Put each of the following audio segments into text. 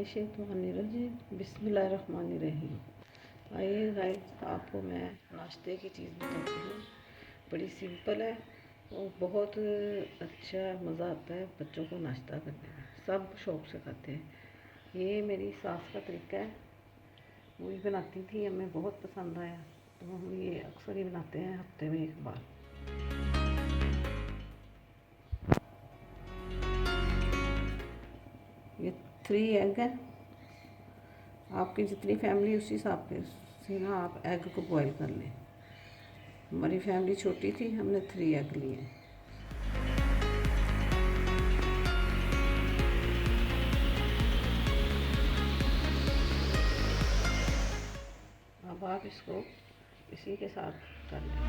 मिनशैतानिर्रजीम बिस्मिल्लाहिर्रहमानिर्रहीम। आइए गाइस, आपको मैं नाश्ते की चीज़ बताती हूँ। बड़ी सिंपल है और बहुत अच्छा मज़ा आता है बच्चों को नाश्ता करने में। सब शौक़ से खाते हैं। ये मेरी सास का तरीका है, वो ही बनाती थी, हमें बहुत पसंद आया तो हम ये अक्सर ही बनाते हैं हफ्ते में एक बार। ये 3 एग है। आपकी जितनी फैमिली उसी हिसाब से ना आप एग को बॉईल कर लें। हमारी फैमिली छोटी थी, हमने 3 एग लिए। अब आप इसको इसी के साथ कर लें।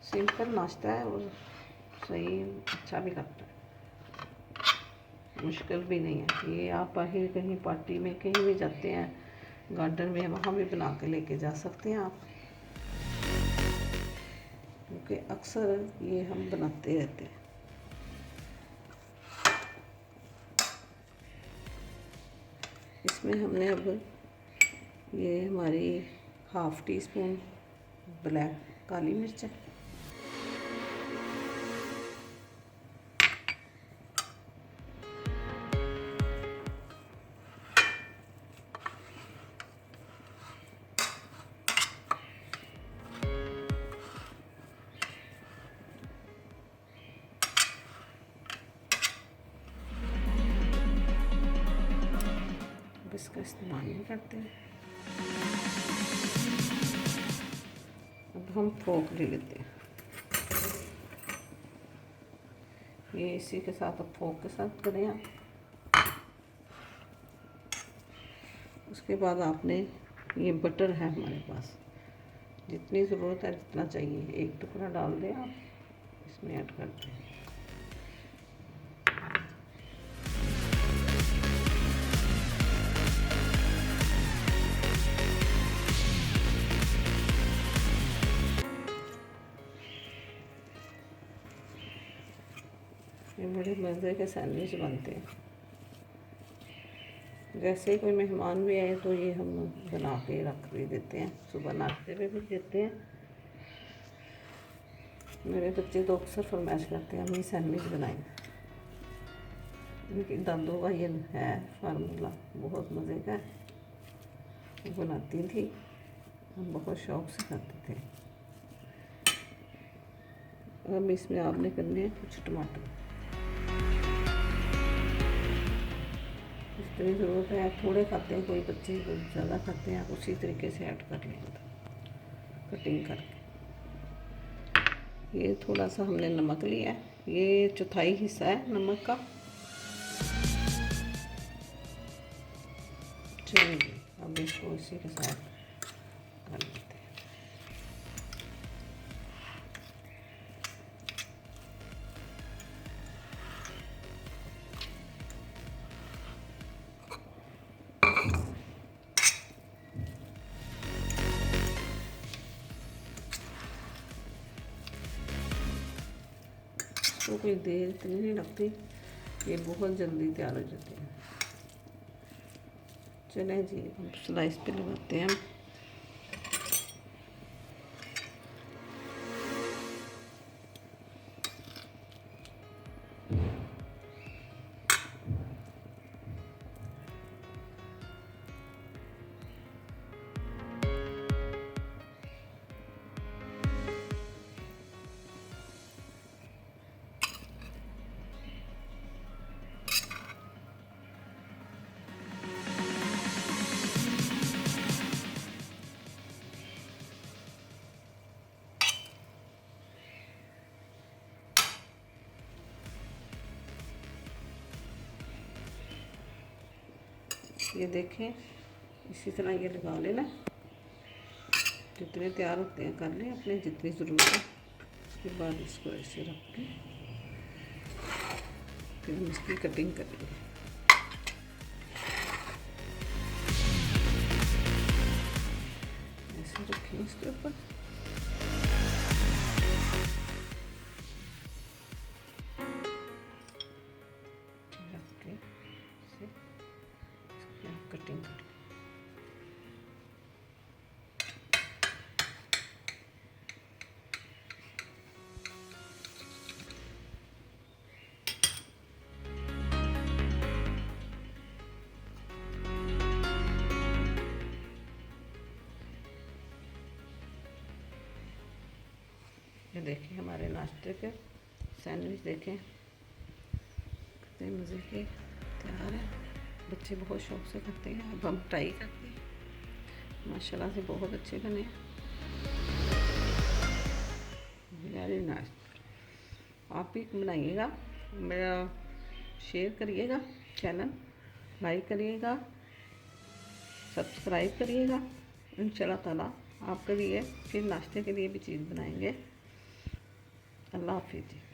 सिंपल नाश्ता है और सही अच्छा भी लगता है, मुश्किल भी नहीं है। ये आप कहीं पार्टी में कहीं भी जाते हैं, गार्डन में, वहाँ भी बना के लेके जा सकते हैं आप, क्योंकि अक्सर ये हम बनाते रहते हैं। इसमें हमने अब ये हमारी 1/2 टीस्पून ब्लैक काली मिर्च है, इसका इस्तेमाल नहीं करते हैं। अब हम फोक ले लेते हैं, ये इसी के साथ अब फोक के साथ करें आप। उसके बाद आपने ये बटर है हमारे पास, जितनी ज़रूरत है जितना चाहिए, 1 टुकड़ा डाल दें आप, इसमें ऐड कर दें। ये बड़े मज़े के सैंडविच बनते हैं। जैसे ही कोई मेहमान भी आए तो ये हम बना के रख भी देते हैं, सुबह नाश्ते में भी देते हैं। मेरे बच्चे तो अक्सर फरमाइश करते हैं हम ये सैंडविच बनाएं। इनकी दादू का ये है फार्मूला, बहुत मज़े का है, बनाती थी, हम बहुत शौक़ से खाते थे। अब इसमें आपने करने हैं कुछ टमाटर, जितनी ज़रूरत है। थोड़े खाते हैं कोई बच्चे, कोई ज़्यादा खाते हैं, आप उसी तरीके से ऐड कर लें कटिंग करके। ये थोड़ा सा हमने नमक लिया है, ये 1/4 हिस्सा है नमक का। चलिए अब इसको इसी के साथ कर लेते हैं। तो कोई देर इतनी नहीं लगती, ये बहुत जल्दी तैयार हो जाते हैं। चलें जी, हम स्लाइस पे लगाते हैं। ये देखें, इसी तरह ये लगा लेना। जितने तैयार होते हैं कर लें, अपने जितनी ज़रूरत है। उसके बाद इसको ऐसे रख के फिर हम इसकी कटिंग करेंगे। ऊपर। कटिंग कर ये देखिए हमारे नाश्ते के सैंडविच देखें कितने मज़े के तैयार है। बच्चे बहुत शौक से खाते हैं। अब हम ट्राई करते हैं। माशाल्लाह से बहुत अच्छे बने। Very nice. आप भी बनाइएगा, मेरा शेयर करिएगा, चैनल लाइक करिएगा, सब्सक्राइब करिएगा। इंशाल्लाह ताला आपके लिए फिर नाश्ते के लिए भी चीज़ बनाएंगे। अल्लाह हाफिज़।